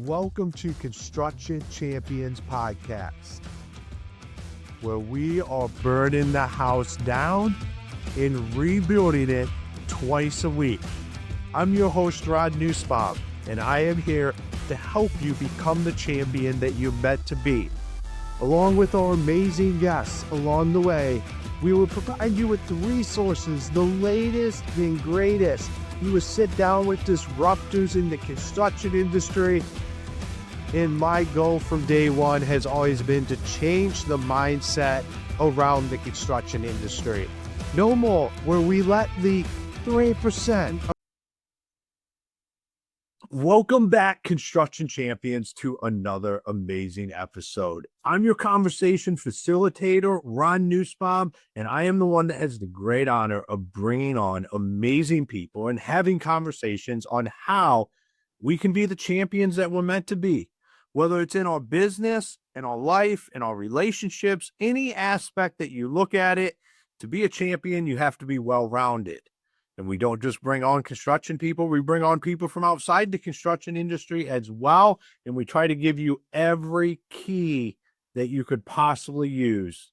Welcome to Construction Champions Podcast, where we are burning the house down and rebuilding it twice a week. I'm your host, Nussbaum, and I am here to help you become the champion that you're meant to be. Along with our amazing guests along the way, we will provide you with the resources, the latest and greatest. You will sit down with disruptors in the construction industry. And my goal from day one has always been to change the mindset around the construction industry. No more where we let the 3%. Welcome back, Construction Champions, to another amazing episode. I'm your conversation facilitator, Nussbaum, and I am the one that has the great honor of bringing on amazing people and having conversations on how we can be the champions that we're meant to be. Whether it's in our business, in our life, in our relationships, any aspect that you look at it, to be a champion, you have to be well-rounded. And we don't just bring on construction people, we bring on people from outside the construction industry as well. And we try to give you every key that you could possibly use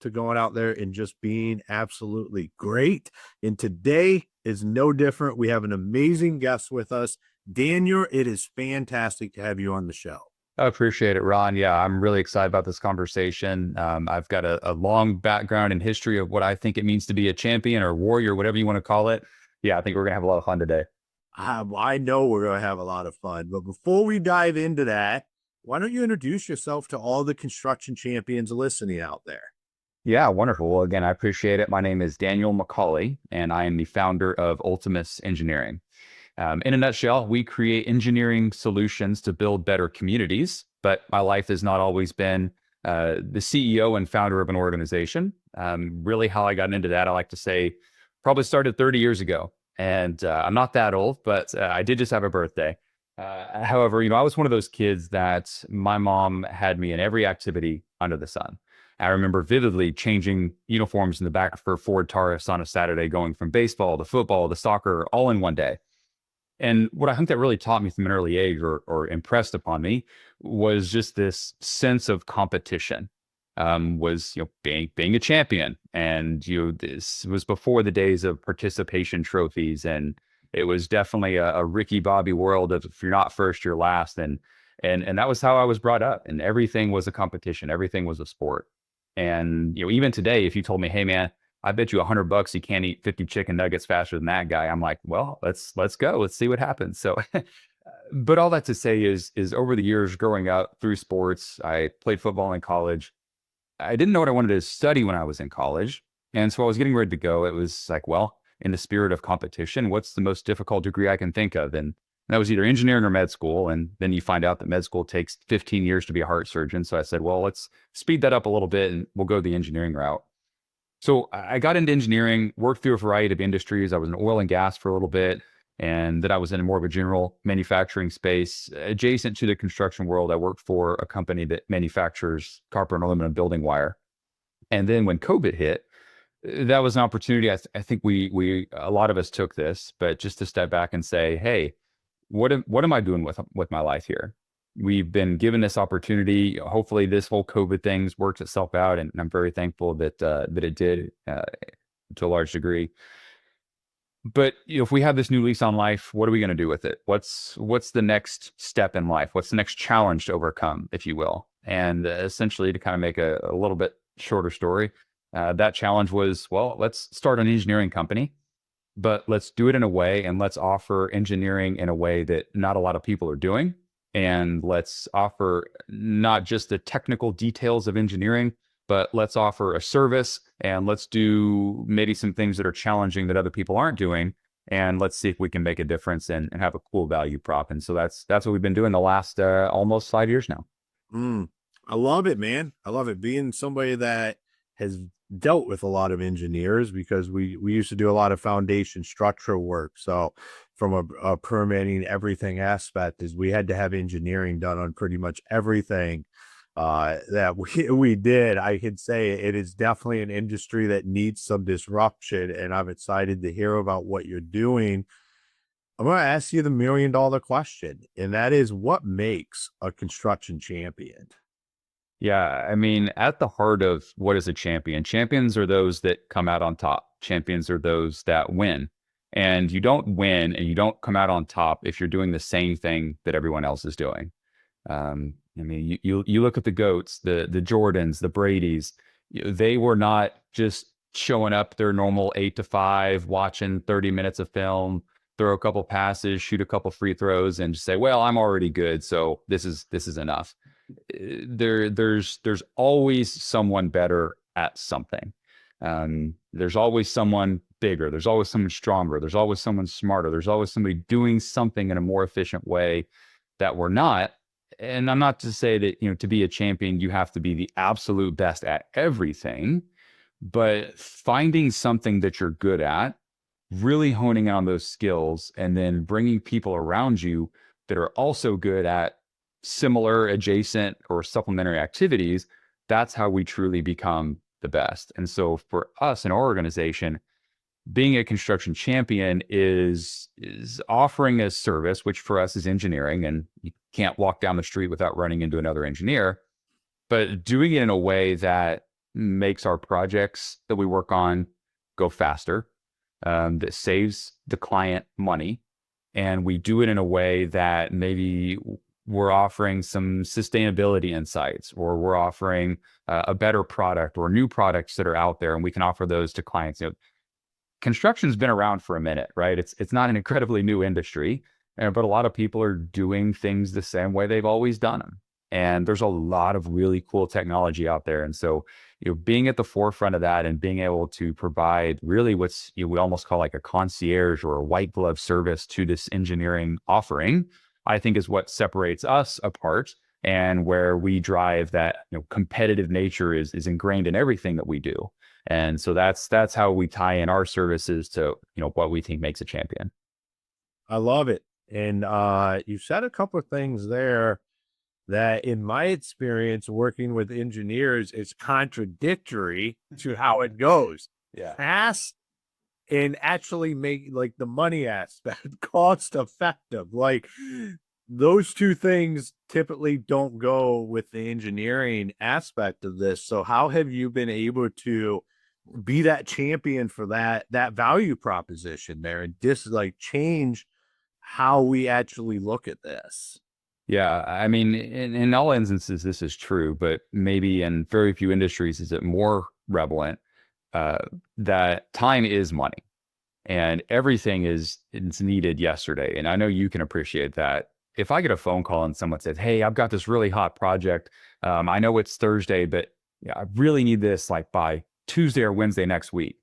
to going out there and just being absolutely great. And today is no different. We have an amazing guest with us. Daniel, it is fantastic to have you on the show. I appreciate it, Ron. Yeah, I'm really excited about this conversation. I've got a long background and history of what I think it means to be a champion or warrior, whatever you want to call it. Yeah, I think we're going to have a lot of fun today. I know we're going to have a lot of fun. But before we dive into that, why don't you introduce yourself to all the construction champions listening out there? Yeah, wonderful. Well, again, I appreciate it. My name is Daniel McCaulley, and I am the founder of Ultimus Engineering. In a nutshell, we create engineering solutions to build better communities, but my life has not always been the CEO and founder of an organization. Really how I got into that, I like to say, probably started 30 years ago. And I'm not that old, but I did just have a birthday. However, I was one of those kids that my mom had me in every activity under the sun. I remember vividly changing uniforms in the back of her Ford Taurus on a Saturday, going from baseball to football to soccer all in one day. And what I think that really taught me from an early age or impressed upon me was just this sense of competition, was, being a champion. And, this was before the days of participation trophies. And it was definitely a Ricky Bobby world of if you're not first, you're last. And that was how I was brought up. And everything was a competition. Everything was a sport. And, even today, if you told me, hey, man, I bet you $100 you can't eat 50 chicken nuggets faster than that guy, I'm like, well, let's go. Let's see what happens. So, but all that to say is over the years growing up through sports, I played football in college. I didn't know what I wanted to study when I was in college. And so I was getting ready to go. It was like, well, in the spirit of competition, what's the most difficult degree I can think of? And that was either engineering or med school. And then you find out that med school takes 15 years to be a heart surgeon. So I said, well, let's speed that up a little bit and we'll go the engineering route. So I got into engineering, worked through a variety of industries. I was in oil and gas for a little bit, and then I was in more of a general manufacturing space. Adjacent to the construction world, I worked for a company that manufactures copper and aluminum building wire. And then when COVID hit, that was an opportunity. I think we a lot of us took this, but just to step back and say, hey, what am I doing with my life here? We've been given this opportunity. Hopefully this whole COVID thing's worked itself out. And I'm very thankful that it did to a large degree. But if we have this new lease on life, what are we going to do with it? What's the next step in life? What's the next challenge to overcome, if you will? And essentially to kind of make a little bit shorter story, that challenge was, well, let's start an engineering company, but let's do it in a way and let's offer engineering in a way that not a lot of people are doing. And let's offer not just the technical details of engineering, but let's offer a service and let's do maybe some things that are challenging that other people aren't doing. And let's see if we can make a difference and have a cool value prop. And so that's what we've been doing the last almost 5 years now. I love it, man. I love it. Being somebody that has dealt with a lot of engineers, because we used to do a lot of foundation structural work. So from a permitting everything aspect is we had to have engineering done on pretty much everything that we did. I could say it is definitely an industry that needs some disruption, and I'm excited to hear about what you're doing I'm going to ask you the $1 million question, and that is, what makes a construction champion? Yeah, I mean, at the heart of what is a champion, champions are those that come out on top. Champions are those that win. And you don't win and you don't come out on top if you're doing the same thing that everyone else is doing. I mean, you look at the GOATs, the Jordans, the Bradys, they were not just showing up their normal 8 to 5, watching 30 minutes of film, throw a couple passes, shoot a couple free throws, and just say, "Well, I'm already good, so this is enough." There's always someone better at something. There's always someone bigger. There's always someone stronger. There's always someone smarter. There's always somebody doing something in a more efficient way that we're not. And I'm not to say that, to be a champion, you have to be the absolute best at everything, but finding something that you're good at, really honing on those skills, and then bringing people around you that are also good at similar, adjacent, or supplementary activities, that's how we truly become the best. And so for us in our organization, being a construction champion is offering a service, which for us is engineering, and you can't walk down the street without running into another engineer, but doing it in a way that makes our projects that we work on go faster, that saves the client money. And we do it in a way that maybe we're offering some sustainability insights, or we're offering a better product or new products that are out there, and we can offer those to clients. Construction's been around for a minute, right? It's not an incredibly new industry, but a lot of people are doing things the same way they've always done them. And there's a lot of really cool technology out there. And so, being at the forefront of that and being able to provide really what's, we almost call like a concierge or a white glove service to this engineering offering, I think is what separates us apart, and where we drive that, competitive nature is ingrained in everything that we do. And so that's how we tie in our services to, what we think makes a champion. I love it. And you said a couple of things there that, in my experience working with engineers, is contradictory to how it goes. Yeah. Fast and actually make, like, the money aspect cost effective. Like, those two things typically don't go with the engineering aspect of this. So how have you been able to be that champion for that value proposition there, and change how we actually look at this? Yeah. I mean, in all instances, this is true, but maybe in very few industries is it more relevant, uh, that time is money, and everything is needed yesterday. And I know you can appreciate that. If I get a phone call and someone says, "Hey, I've got this really hot project. I know it's Thursday, but yeah, I really need this like by Tuesday or Wednesday next week."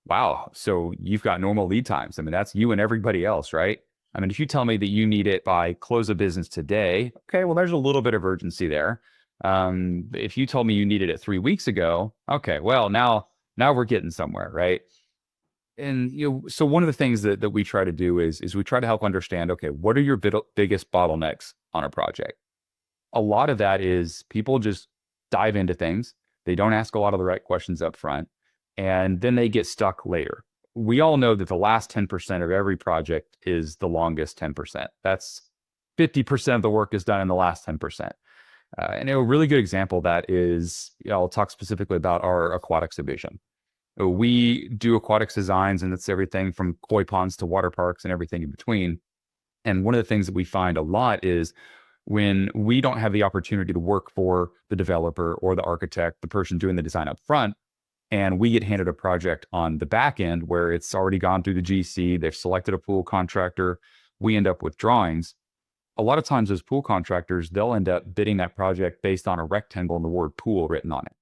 Wow. So you've got normal lead times. I mean, that's you and everybody else, right? I mean, if you tell me that you need it by close of business today, okay, well, there's a little bit of urgency there. If you told me you needed it 3 weeks ago, okay, well, now we're getting somewhere, right? And so one of the things that we try to do is we try to help understand, okay, what are your biggest bottlenecks on a project? A lot of that is people just dive into things. They don't ask a lot of the right questions up front, and then they get stuck later. We all know that the last 10% of every project is the longest 10%. That's 50% of the work is done in the last 10%. And a really good example of that is, I'll talk specifically about our aquatics division. We do aquatics designs, and it's everything from koi ponds to water parks and everything in between. And one of the things that we find a lot is when we don't have the opportunity to work for the developer or the architect, the person doing the design up front, and we get handed a project on the back end where it's already gone through the GC, they've selected a pool contractor, we end up with drawings. A lot of times those pool contractors, they'll end up bidding that project based on a rectangle and the word pool written on it.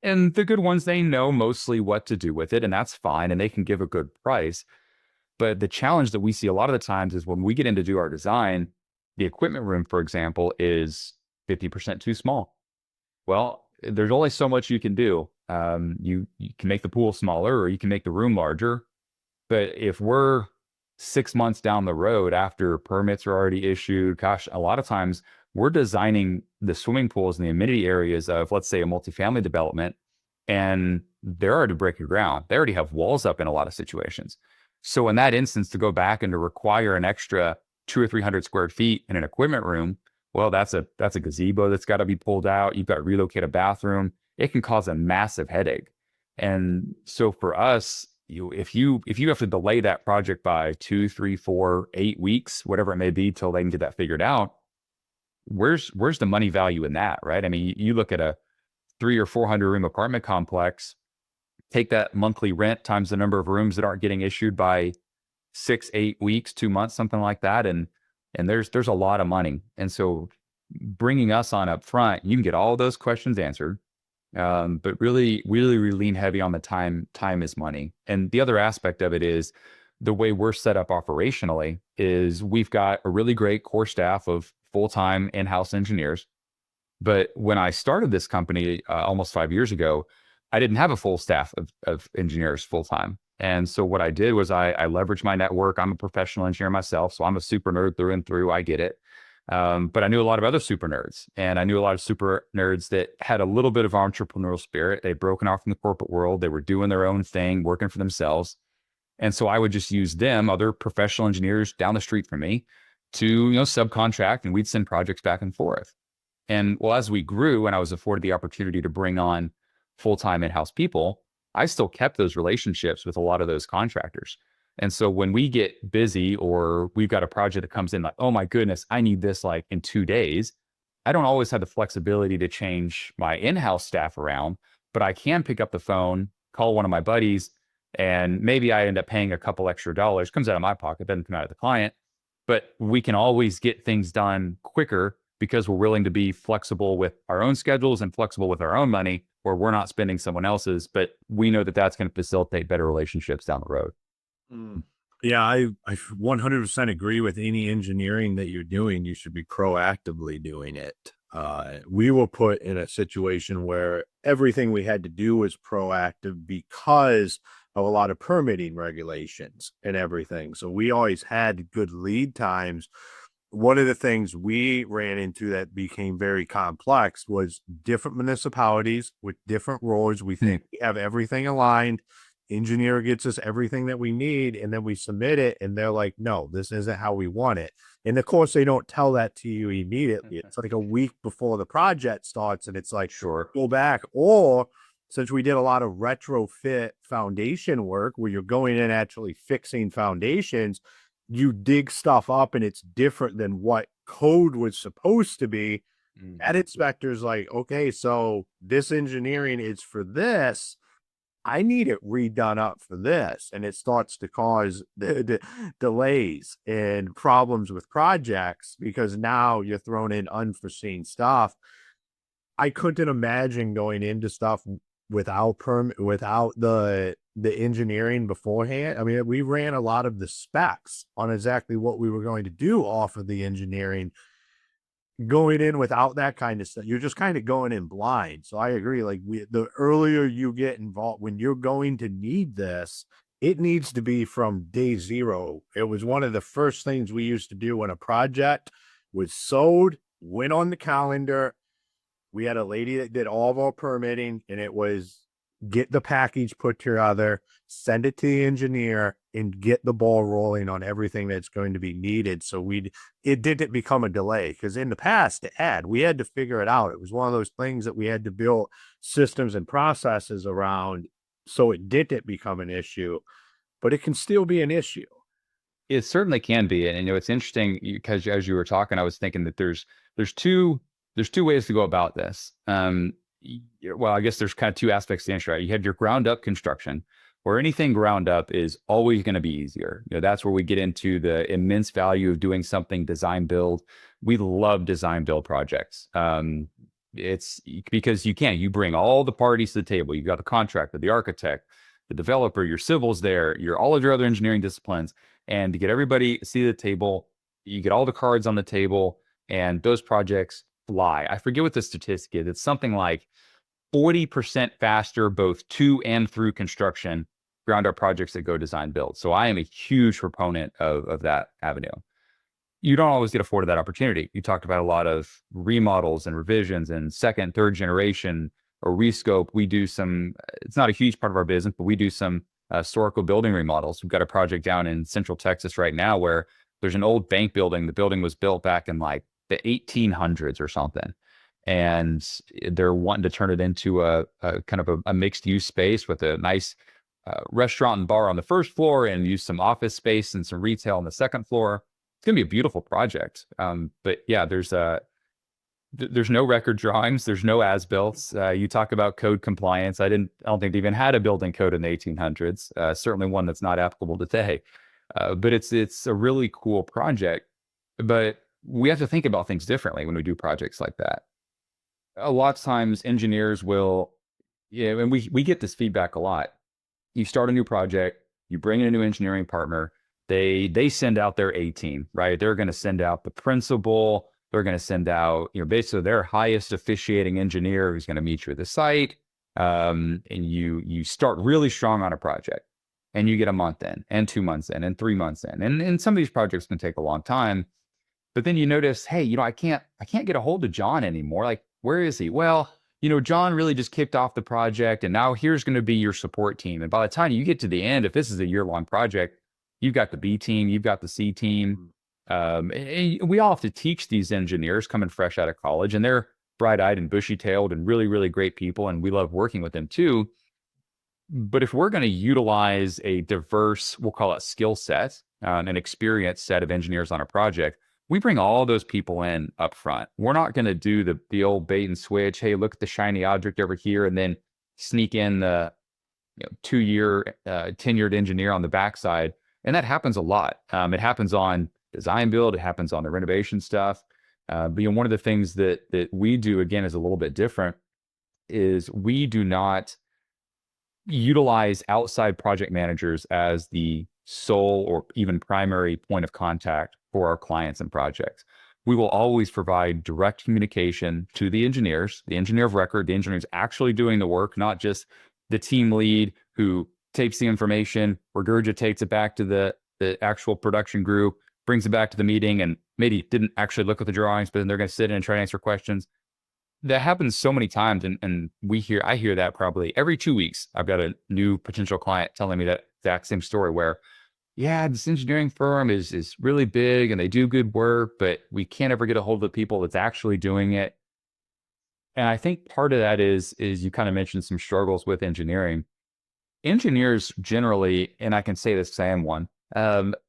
And the good ones, they know mostly what to do with it, and that's fine, and they can give a good price. But the challenge that we see a lot of the times is when we get in to do our design, the equipment room, for example, is 50% too small. Well, there's only so much you can do. You can make the pool smaller, or you can make the room larger. But if we're 6 months down the road after permits are already issued, gosh, a lot of times we're designing the swimming pools and the amenity areas of, let's say, a multifamily development, and they're already breaking ground. They already have walls up in a lot of situations. So in that instance, to go back and to require an extra 200 or 300 square feet in an equipment room, well, that's a gazebo that's got to be pulled out. You've got to relocate a bathroom. It can cause a massive headache. And so for us, if you have to delay that project by 2, 3, 4, 8 weeks, whatever it may be, till they can get that figured out, where's the money value in that, right? I mean, you look at a 300 or 400 room apartment complex, take that monthly rent times the number of rooms that aren't getting issued by 6, 8 weeks, 2 months, something like that, and there's a lot of money. And so bringing us on up front, you can get all those questions answered. But really, really, really lean heavy on the time. Time is money. And the other aspect of it is the way we're set up operationally is we've got a really great core staff of full-time in-house engineers. But when I started this company almost 5 years ago, I didn't have a full staff of engineers full-time. And so what I did was I leveraged my network. I'm a professional engineer myself, so I'm a super nerd through and through. I get it. But I knew a lot of other super nerds, and I knew a lot of super nerds that had a little bit of entrepreneurial spirit. They'd broken off from the corporate world. They were doing their own thing, working for themselves. And so I would just use them, other professional engineers down the street from me, to, subcontract, and we'd send projects back and forth. And well, as we grew and I was afforded the opportunity to bring on full-time in-house people, I still kept those relationships with a lot of those contractors. And so when we get busy or we've got a project that comes in like, oh my goodness, I need this like in 2 days, I don't always have the flexibility to change my in-house staff around, but I can pick up the phone, call one of my buddies, and maybe I end up paying a couple extra dollars. Comes out of my pocket, doesn't come out of the client, but we can always get things done quicker because we're willing to be flexible with our own schedules and flexible with our own money, or we're not spending someone else's, but we know that that's going to facilitate better relationships down the road. Mm. Yeah, I 100% agree with any engineering that you're doing. You should be proactively doing it. We were put in a situation where everything we had to do was proactive because of a lot of permitting regulations and everything. So we always had good lead times. One of the things we ran into that became very complex was different municipalities with different roles. We think we have everything aligned. Engineer gets us everything that we need, and then we submit it, and they're like, no, this isn't how we want it. And of course, they don't tell that to you immediately. It's like a week before the project starts, and it's like, Sure. go back. Or since we did a lot of retrofit foundation work where you're going in actually fixing foundations, you dig stuff up and it's different than what code was supposed to be. That inspector's like, okay, so this engineering is for this. I need it redone up for this. And it starts to cause the delays and problems with projects because now you're thrown in unforeseen stuff. I couldn't imagine going into stuff without the engineering beforehand. I mean, we ran a lot of the specs on exactly what we were going to do off of the engineering. Going in without that kind of stuff, you're just kind of going in blind. So I agree. Like the earlier you get involved, when you're going to need this, it needs to be from day zero. It was one of the first things we used to do when a project was sold, went on the calendar. We had a lady that did all of our permitting, and it was get the package put together, send it to the engineer, and get the ball rolling on everything that's going to be needed. So it didn't become a delay, because in the past we had to figure it out. It was one of those things that we had to build systems and processes around, so it didn't become an issue, but it can still be an issue. It certainly can be. And it's interesting because as you were talking, I was thinking that there's two ways to go about this. Well, I guess there's kind of two aspects to answer, right? You have your ground up construction, where anything ground up is always going to be easier. That's where we get into the immense value of doing something design build. We love design build projects. It's because you bring all the parties to the table. You've got the contractor, the architect, the developer, your civils there, all of your other engineering disciplines. And to get everybody to see the table, you get all the cards on the table, and those projects fly. I forget what the statistic is. It's something like 40% faster, both to and through construction, ground up projects that go design build. So I am a huge proponent of that avenue. You don't always get afforded that opportunity. You talked about a lot of remodels and revisions and second, third generation or rescope. We do some, it's not a huge part of our business, but we do some historical building remodels. We've got a project down in Central Texas right now where there's an old bank building. The building was built back in like the 1800s or something. And they're wanting to turn it into a kind of a mixed use space with a nice restaurant and bar on the first floor and use some office space and some retail on the second floor. It's going to be a beautiful project. But yeah, there's no record drawings. There's no as-built. You talk about code compliance. I don't think they even had a building code in the 1800s. Certainly one that's not applicable today. But it's a really cool project. But we have to think about things differently when we do projects like that. A lot of times engineers will, yeah, and we get this feedback a lot. You start a new project, you bring in a new engineering partner, they send out their A team, right? They're going to send out the principal, they're going to send out, basically their highest officiating engineer who's going to meet you at the site. And you start really strong on a project and you get a month in and 2 months in and 3 months in. And some of these projects can take a long time. But then you notice, hey, I can't get a hold of John anymore. Like, where is he? Well, John really just kicked off the project and now here's going to be your support team. And by the time you get to the end, if this is a year-long project, you've got the B team, you've got the C team. And we all have to teach these engineers coming fresh out of college, and they're bright-eyed and bushy-tailed and really, really great people. And we love working with them too. But if we're going to utilize a diverse, we'll call it skill set, an experienced set of engineers on a project, we bring all those people in up front. We're not going to do the old bait and switch. Hey, look at the shiny object over here, and then sneak in the 2-year tenured engineer on the backside. And that happens a lot. It happens on design build. It happens on the renovation stuff. But one of the things that we do, again, is a little bit different, is we do not utilize outside project managers as the sole or even primary point of contact for our clients and projects. We will always provide direct communication to the engineers, the engineer of record, the engineer who's actually doing the work, not just the team lead who takes the information, regurgitates it back to the actual production group, brings it back to the meeting, and maybe didn't actually look at the drawings, but then they're going to sit in and try to answer questions. That happens so many times, and I hear that probably every 2 weeks. I've got a new potential client telling me that exact same story where, yeah, this engineering firm is really big and they do good work, but we can't ever get a hold of the people that's actually doing it. And I think part of that is you kind of mentioned some struggles with engineering. Engineers generally, and I can say this because I am one,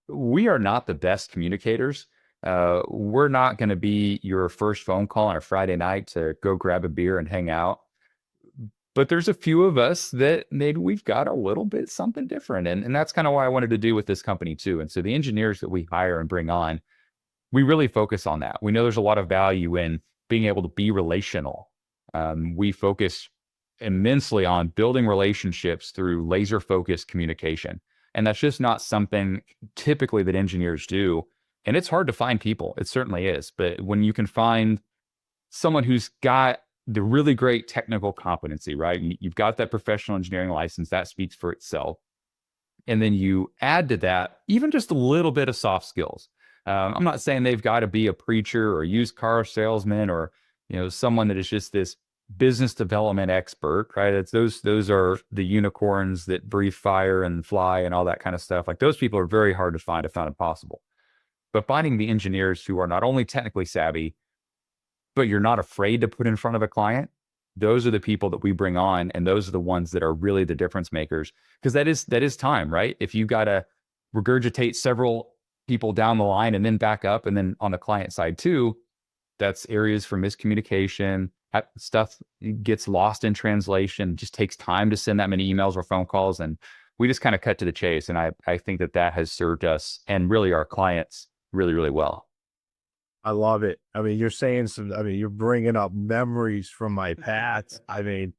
we are not the best communicators. We're not going to be your first phone call on a Friday night to go grab a beer and hang out. But there's a few of us that maybe we've got a little bit something different. And that's kind of what I wanted to do with this company too. And so the engineers that we hire and bring on, we really focus on that. We know there's a lot of value in being able to be relational. We focus immensely on building relationships through laser focused communication. And that's just not something typically that engineers do. And it's hard to find people. It certainly is. But when you can find someone who's got the really great technical competency, right? You've got that professional engineering license, that speaks for itself. And then you add to that even just a little bit of soft skills. I'm not saying they've got to be a preacher or used car salesman or someone that is just this business development expert, right? It's those are the unicorns that breathe fire and fly and all that kind of stuff. Like those people are very hard to find, if not impossible. But finding the engineers who are not only technically savvy, but you're not afraid to put in front of a client, those are the people that we bring on, and those are the ones that are really the difference makers. Because that is time, right? If you got to regurgitate several people down the line and then back up, and then on the client side too, that's areas for miscommunication. Stuff gets lost in translation. It just takes time to send that many emails or phone calls, and we just kind of cut to the chase. And I think that has served us and really our clients really, really well. I love it. I mean, you're bringing up memories from my past. I mean,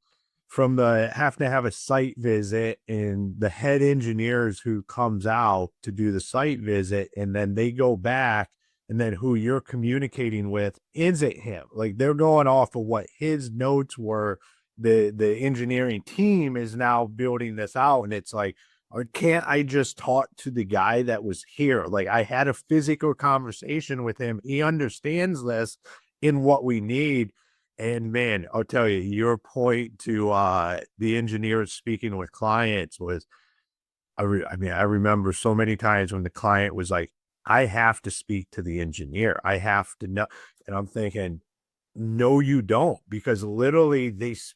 from the having to have a site visit and the head engineers who comes out to do the site visit, and then they go back, and then who you're communicating with isn't him. Like they're going off of what his notes were. The engineering team is now building this out, and it's like, or can't I just talk to the guy that was here? Like I had a physical conversation with him. He understands this in what we need. And man, I'll tell you, your point to the engineers speaking with clients was I mean, I remember so many times when the client was like, I have to speak to the engineer. I have to know. And I'm thinking, no, you don't, because literally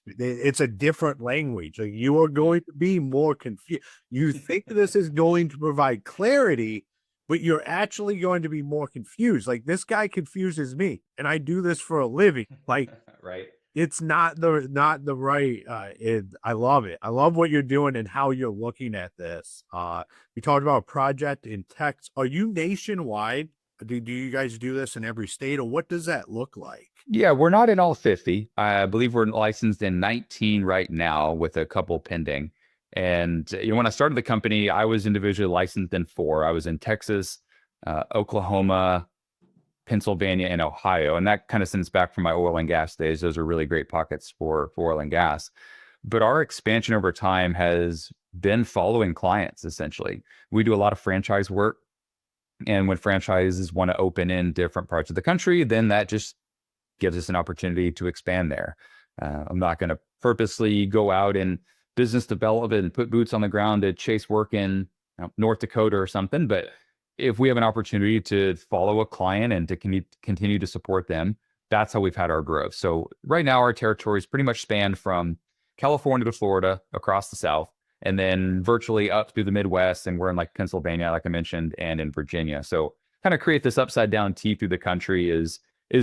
it's a different language. Like, you are going to be more confused. You think this is going to provide clarity, but you're actually going to be more confused. Like, this guy confuses me, and I do this for a living. Like, Right. it's not the right I love it. I love what you're doing and how you're looking at this. We talked about a project in Texas. Are you nationwide? Do you guys do this in every state, or what does that look like? Yeah, we're not in all 50. I believe we're licensed in 19 right now with a couple pending. And when I started the company, I was individually licensed in four. I was in Texas, Oklahoma, Pennsylvania, and Ohio. And that kind of stems back from my oil and gas days. Those are really great pockets for oil and gas. But our expansion over time has been following clients, essentially. We do a lot of franchise work. And when franchises want to open in different parts of the country, then that just gives us an opportunity to expand there. I'm not going to purposely go out and business development and put boots on the ground to chase work in North Dakota or something. But if we have an opportunity to follow a client and to continue to support them, that's how we've had our growth. So right now, our territories pretty much span from California to Florida across the South, and then virtually up through the Midwest. And we're in like Pennsylvania, like I mentioned, and in Virginia. So kind of create this upside down T through the country is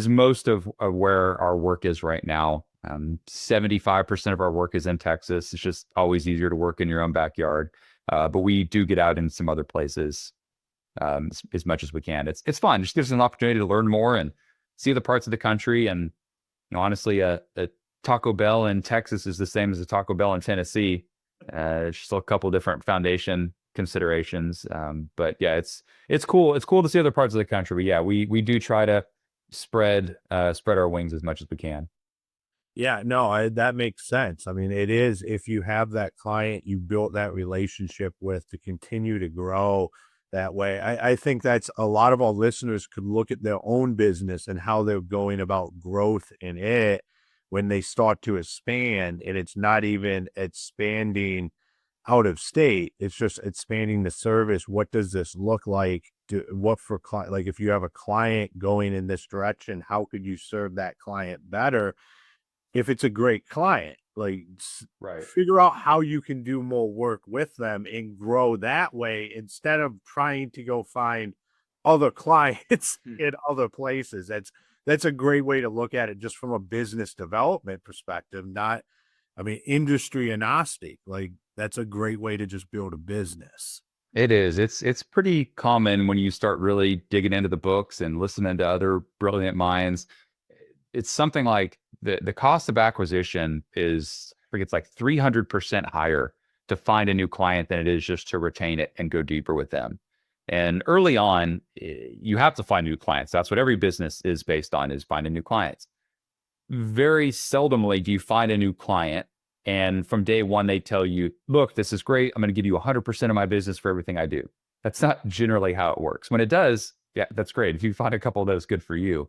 most of where our work is right now. 75% of our work is in Texas. It's just always easier to work in your own backyard. But we do get out in some other places as much as we can. It's fun. It just gives us an opportunity to learn more and see the parts of the country. And honestly, a Taco Bell in Texas is the same as a Taco Bell in Tennessee. It's just a couple different foundation considerations. But yeah, it's cool. It's cool to see other parts of the country. But yeah, we do try to spread our wings as much as we can. Yeah, no, that makes sense. I mean, it is, if you have that client you built that relationship with, to continue to grow that way. I think that's a lot of our listeners could look at their own business and how they're going about growth in it when they start to expand, and it's not even expanding out of state. It's just expanding the service. What does this look like? What for client? Like, if you have a client going in this direction, how could you serve that client better? If it's a great client, like, Right. figure out how you can do more work with them and grow that way, instead of trying to go find other clients in other places. That's a great way to look at it, just from a business development perspective, not, I mean, industry agnostic. Like, that's a great way to just build a business. It is. It's pretty common when you start really digging into the books and listening to other brilliant minds. It's something like the cost of acquisition is, I think it's like 300% higher to find a new client than it is just to retain it and go deeper with them. And early on, you have to find new clients. That's what every business is based on, is finding new clients. Very seldomly do you find a new client and from day one they tell you, look, this is great. I'm going to give you 100% of my business for everything I do. That's not generally how it works. When it does, yeah, that's great. If you find a couple of those, good for you.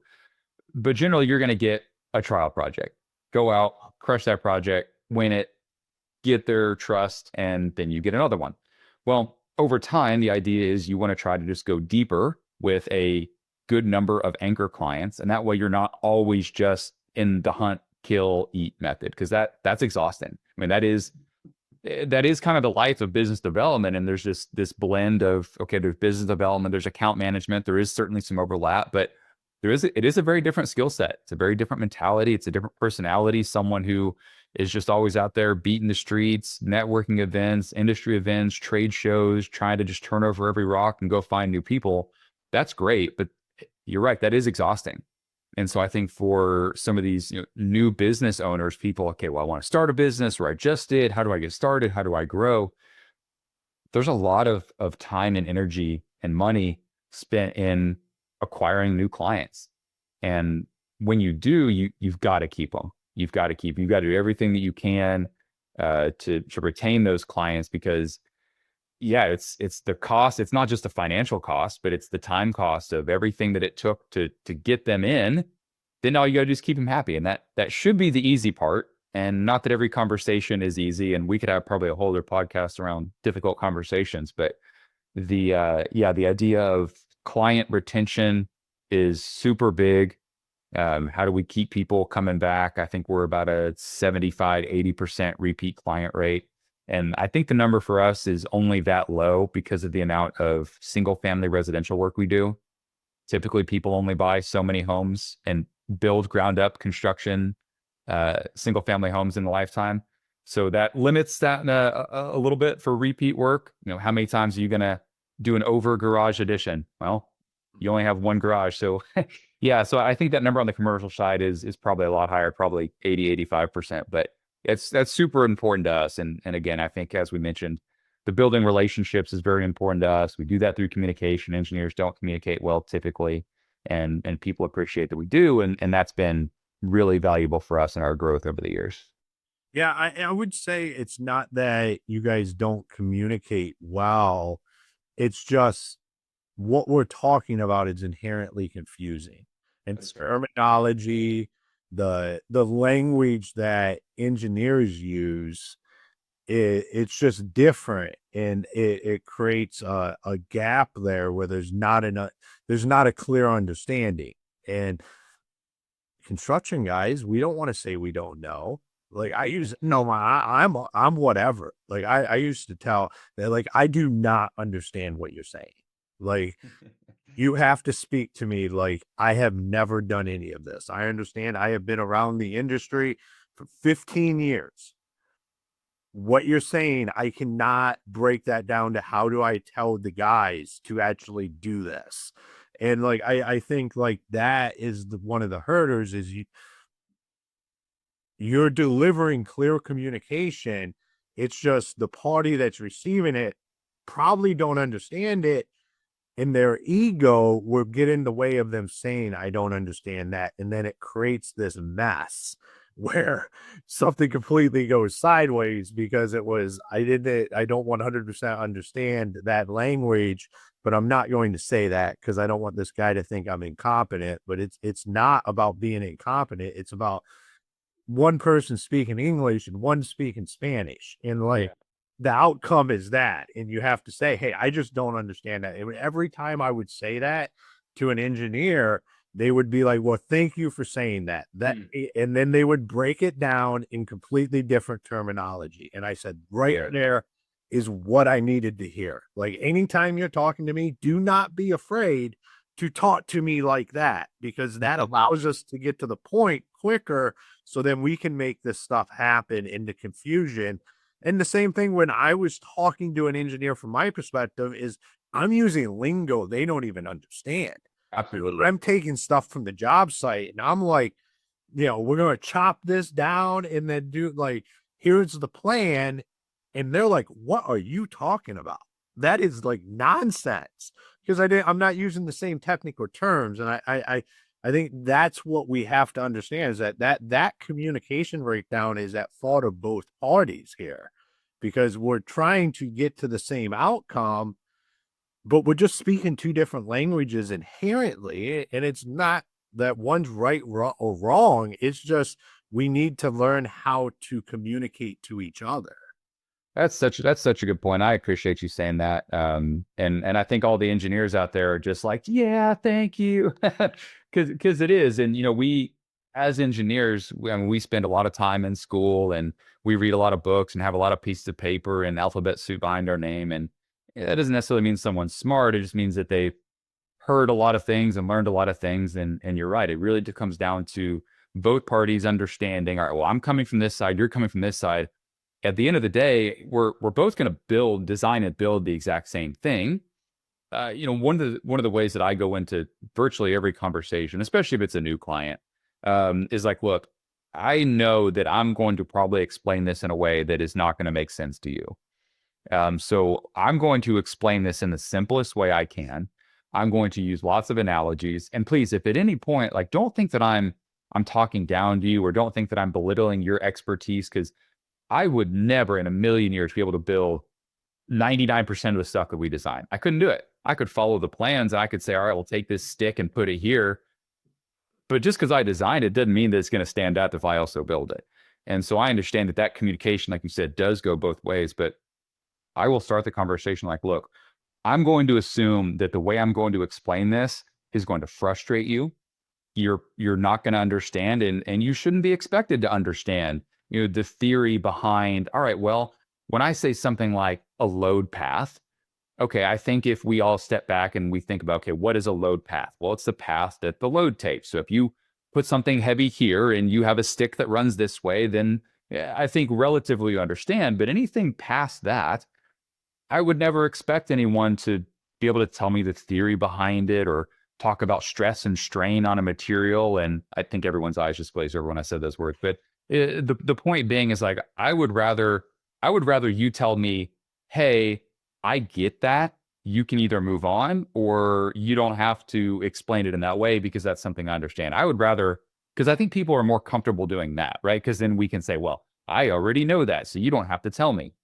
But generally, you're going to get a trial project. Go out, crush that project, win it, get their trust, and then you get another one. Well, over time, the idea is you want to try to just go deeper with a good number of anchor clients. And that way you're not always just in the hunt, kill, eat method, because that's exhausting. I mean, that is kind of the life of business development. And there's just this blend of, okay, there's business development, there's account management, there is certainly some overlap, but it is a very different skill set. It's a very different mentality. It's a different personality. Someone who is just always out there beating the streets, networking events, industry events, trade shows, trying to just turn over every rock and go find new people. That's great, but you're right, that is exhausting. And so I think for some of these new business owners, people, okay, well, I want to start a business, or I just did. How do I get started? How do I grow? There's a lot of time and energy and money spent in acquiring new clients. And when you do, you've got to keep them. You've got to do everything that you can to retain those clients, because yeah, it's the cost. It's not just the financial cost, but it's the time cost of everything that it took to get them in. Then all you got to do is keep them happy. And that should be the easy part. And not that every conversation is easy, and we could have probably a whole other podcast around difficult conversations, but the idea of client retention is super big. How do we keep people coming back? I think we're about a 75-80% repeat client rate. And I think the number for us is only that low because of the amount of single family residential work we do. Typically, people only buy so many homes and build ground up construction, single family homes in a lifetime. So that limits that a little bit for repeat work. How many times are you going to do an over garage addition? Well, you only have one garage. So yeah, so I think that number on the commercial side is probably a lot higher, probably 80-85%. But that's super important to us. And again, I think as we mentioned, the building relationships is very important to us. We do that through communication. Engineers don't communicate well typically, and people appreciate that we do, and that's been really valuable for us in our growth over the years. Yeah, I would say it's not that you guys don't communicate well. It's just what we're talking about is inherently confusing. And That's fair. terminology, the language that engineers use, it's just different, and it creates a gap there where there's not a clear understanding. And construction guys, we don't want to say we don't know. Like I use no, I'm whatever. Like I used to tell that like I do not understand what you're saying. Like you have to speak to me like I have never done any of this. I understand I have been around the industry for 15 years. What you're saying, I cannot break that down to how do I tell the guys to actually do this. And like I think like that is one of the hurdles is you're delivering clear communication. It's just the party that's receiving it probably don't understand it, and their ego will get in the way of them saying, I don't understand that. And then it creates this mess where something completely goes sideways because I don't 100% understand that language, but I'm not going to say that because I don't want this guy to think I'm incompetent. But it's not about being incompetent. It's about one person speaking English and one speaking Spanish. And like the outcome is that. And you have to say, hey, I just don't understand that. And every time I would say that to an engineer, they would be like, well, thank you for saying that. And then they would break it down in completely different terminology. And I said, right there is what I needed to hear. Like anytime you're talking to me, do not be afraid to talk to me like that, because that allows us to get to the point quicker. So then we can make this stuff happen into confusion. And the same thing when I was talking to an engineer from my perspective is I'm using lingo they don't even understand. Absolutely. I'm taking stuff from the job site and I'm like, we're going to chop this down and then do like, here's the plan. And they're like, what are you talking about? That is like nonsense, because I'm not using the same technical terms. And I think that's what we have to understand is that communication breakdown is at fault of both parties here, because we're trying to get to the same outcome, but we're just speaking two different languages inherently. And it's not that one's right or wrong. It's just we need to learn how to communicate to each other. That's such a good point. I appreciate you saying that. And I think all the engineers out there are just like, yeah, thank you, because it is. And we as engineers, we spend a lot of time in school and we read a lot of books and have a lot of pieces of paper and alphabet soup behind our name. And that doesn't necessarily mean someone's smart. It just means that they've heard a lot of things and learned a lot of things. And you're right. It really comes down to both parties understanding. All right, well, I'm coming from this side. You're coming from this side. At the end of the day, we're both going to design and build the exact same thing. One of the ways that I go into virtually every conversation, especially if it's a new client, is like, look, I know that I'm going to probably explain this in a way that is not going to make sense to you. So I'm going to explain this in the simplest way I can. I'm going to use lots of analogies. And please, if at any point, like, don't think that I'm talking down to you, or don't think that I'm belittling your expertise, because I would never in a million years be able to build 99% of the stuff that we design. I couldn't do it. I could follow the plans and I could say, all right, we'll take this stick and put it here. But just because I designed it doesn't mean that it's going to stand out if I also build it. And so I understand that communication, like you said, does go both ways, but I will start the conversation like, look, I'm going to assume that the way I'm going to explain this is going to frustrate you. You're not going to understand, and you shouldn't be expected to understand, the theory behind, all right, well, when I say something like a load path, okay, I think if we all step back and we think about, okay, what is a load path? Well, it's the path that the load takes. So if you put something heavy here and you have a stick that runs this way, then yeah, I think relatively you understand. But anything past that, I would never expect anyone to be able to tell me the theory behind it or talk about stress and strain on a material. And I think everyone's eyes just glazed over when I said those words. But the point being is like, I would rather you tell me, hey, I get that. You can either move on or you don't have to explain it in that way because that's something I understand. I would rather, because I think people are more comfortable doing that, right? Because then we can say, well, I already know that, so you don't have to tell me.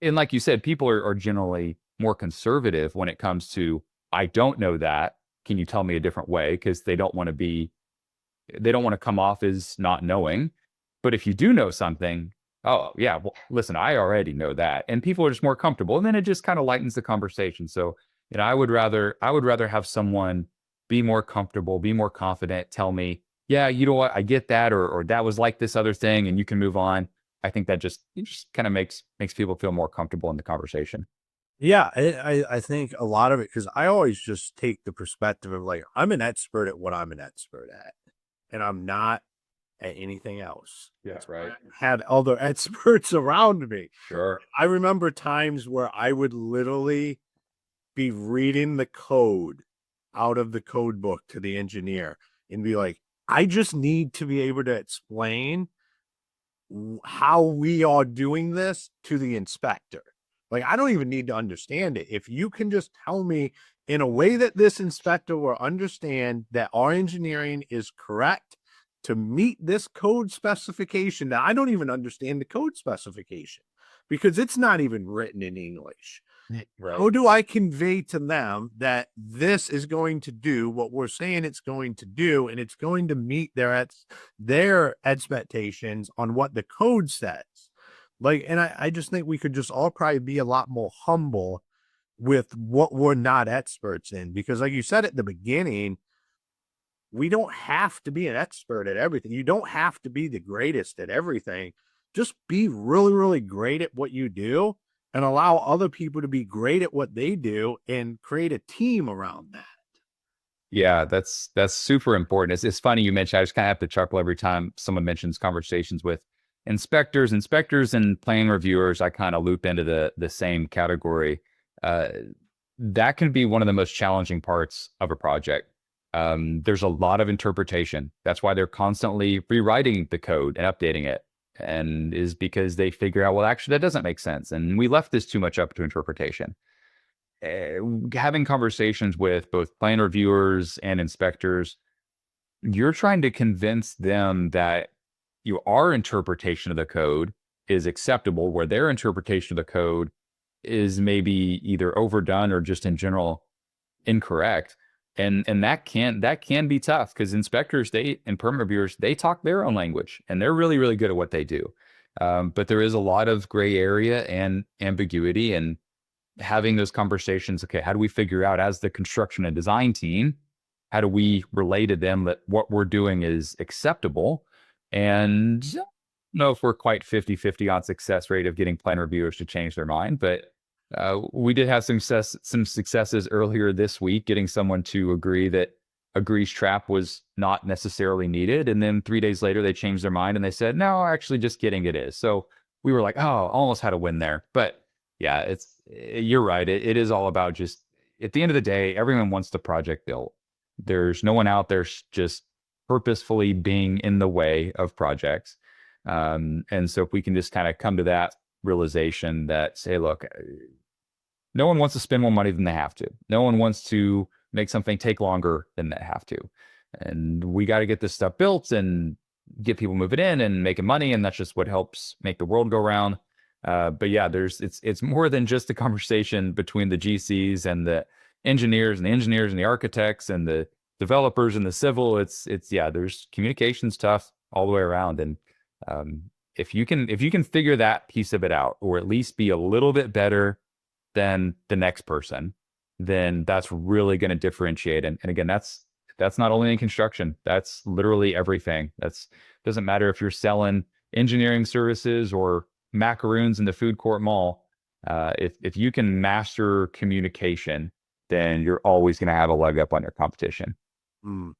And like you said, people are generally more conservative when it comes to, I don't know that. Can you tell me a different way? Because they don't want to come off as not knowing. But if you do know something, oh yeah, well, listen, I already know that. And people are just more comfortable. And then it just kind of lightens the conversation. So, I would rather have someone be more comfortable, be more confident, tell me, yeah, you know what, I get that, or that was like this other thing, and you can move on. I think that it just kind of makes people feel more comfortable in the conversation. Yeah, I think a lot of it, because I always just take the perspective of like, I'm an expert at what I'm an expert at, and I'm not at anything else. Yeah, right. Had other experts around me. Sure. I remember times where I would literally be reading the code out of the code book to the engineer and be like, I just need to be able to explain how we are doing this to the inspector. Like, I don't even need to understand it. If you can just tell me in a way that this inspector will understand that our engineering is correct to meet this code specification, that I don't even understand the code specification because it's not even written in English. Right. How do I convey to them that this is going to do what we're saying it's going to do, and it's going to meet their expectations on what the code says? Like, and I just think we could just all probably be a lot more humble with what we're not experts in, because like you said at the beginning, we don't have to be an expert at everything. You don't have to be the greatest at everything. Just be really, really great at what you do and allow other people to be great at what they do and create a team around that. Yeah, that's super important. It's funny you mentioned. I just kind of have to chuckle every time someone mentions conversations with inspectors and plan reviewers. I kind of loop into the same category. Uh, that can be one of the most challenging parts of a project. There's a lot of interpretation. That's why they're constantly rewriting the code and updating it, and is because they figure out, well, actually, that doesn't make sense, and we left this too much up to interpretation. Having conversations with both plan reviewers and inspectors, you're trying to convince them that our interpretation of the code is acceptable, where their interpretation of the code is maybe either overdone or just in general incorrect. And that can be tough because inspectors and permit reviewers, they talk their own language and they're really, really good at what they do. But there is a lot of gray area and ambiguity, and having those conversations. Okay, how do we figure out, as the construction and design team, how do we relay to them that what we're doing is acceptable? And I don't know if we're quite 50-50 on success rate of getting plan reviewers to change their mind, but we did have some successes earlier this week, getting someone to agree that a grease trap was not necessarily needed. And then 3 days later, they changed their mind and they said, no, actually, just kidding, it is. So we were like, oh, almost had a win there. But yeah, you're right. It is all about, just at the end of the day, everyone wants the project built. There's no one out there just purposefully being in the way of projects. And so if we can just kind of come to that realization that, say, look, no one wants to spend more money than they have to. No one wants to make something take longer than they have to. And we got to get this stuff built and get people moving in and making money. And that's just what helps make the world go round. But yeah, it's more than just a conversation between the GCs and the engineers and the architects and the developers and the civil. It's yeah, there's communication stuff all the way around. And If you can figure that piece of it out, or at least be a little bit better than the next person, then that's really going to differentiate. And again, that's not only in construction, that's literally everything. That's doesn't matter if you're selling engineering services or macaroons in the food court mall. If you can master communication, then you're always going to have a leg up on your competition. Mm,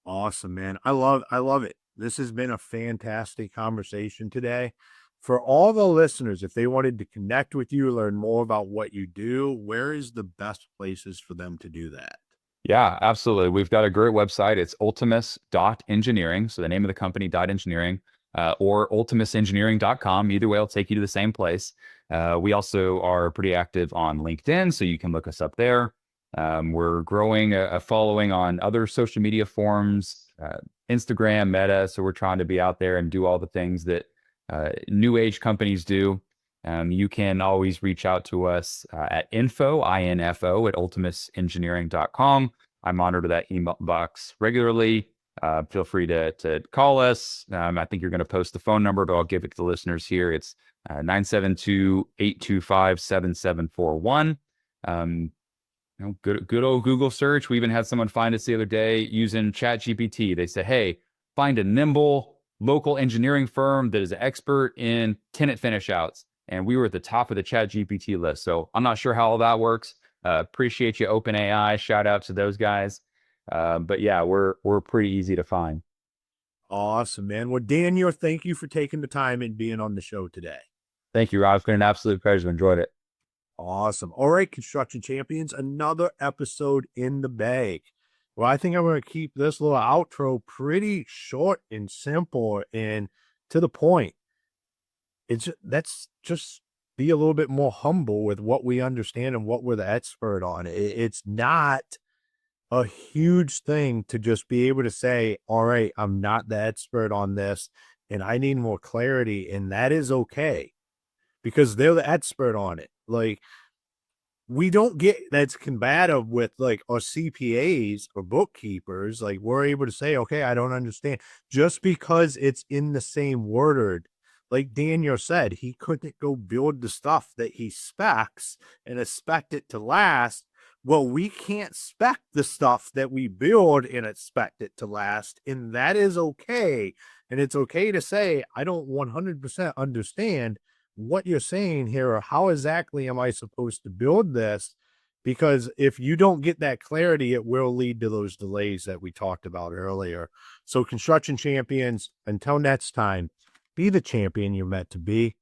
awesome, man. I love it. This has been a fantastic conversation today. For all the listeners, if they wanted to connect with you, learn more about what you do, where is the best places for them to do that? Yeah, absolutely. We've got a great website. It's ultimus.engineering. So the name of the company, engineering, or ultimusengineering.com. Either way, will take you to the same place. We also are pretty active on LinkedIn, so you can look us up there. We're growing a following on other social media forums, Instagram, Meta. So we're trying to be out there and do all the things that new age companies do. You can always reach out to us at info at ultimusengineering.com. I monitor that email box regularly. Feel free to call us. I think you're going to post the phone number, but I'll give it to the listeners here. It's 972-825-7741. Good old Google search. We even had someone find us the other day using ChatGPT. They said, hey, find a nimble local engineering firm that is an expert in tenant finish outs. And we were at the top of the ChatGPT list. So I'm not sure how all that works. Appreciate you, OpenAI. Shout out to those guys. But yeah, we're pretty easy to find. Awesome, man. Well, Daniel, thank you for taking the time and being on the show today. Thank you, Rob. It's been an absolute pleasure. Enjoyed it. Awesome. All right, construction champions, another episode in the bag. Well, I think I'm going to keep this little outro pretty short and simple and to the point. Let's just be a little bit more humble with what we understand and what we're the expert on. It's not a huge thing to just be able to say, all right, I'm not the expert on this and I need more clarity. And that is okay because they're the expert on it. Like, we don't get that's combative with like our CPAs or bookkeepers. Like, we're able to say, okay, I don't understand just because it's in the same word. Like Daniel said, he couldn't go build the stuff that he specs and expect it to last. Well, we can't spec the stuff that we build and expect it to last. And that is okay. And it's okay to say, I don't 100% understand what you're saying here, or how exactly am I supposed to build this? Because if you don't get that clarity, it will lead to those delays that we talked about earlier. So construction champions, until next time, be the champion you're meant to be.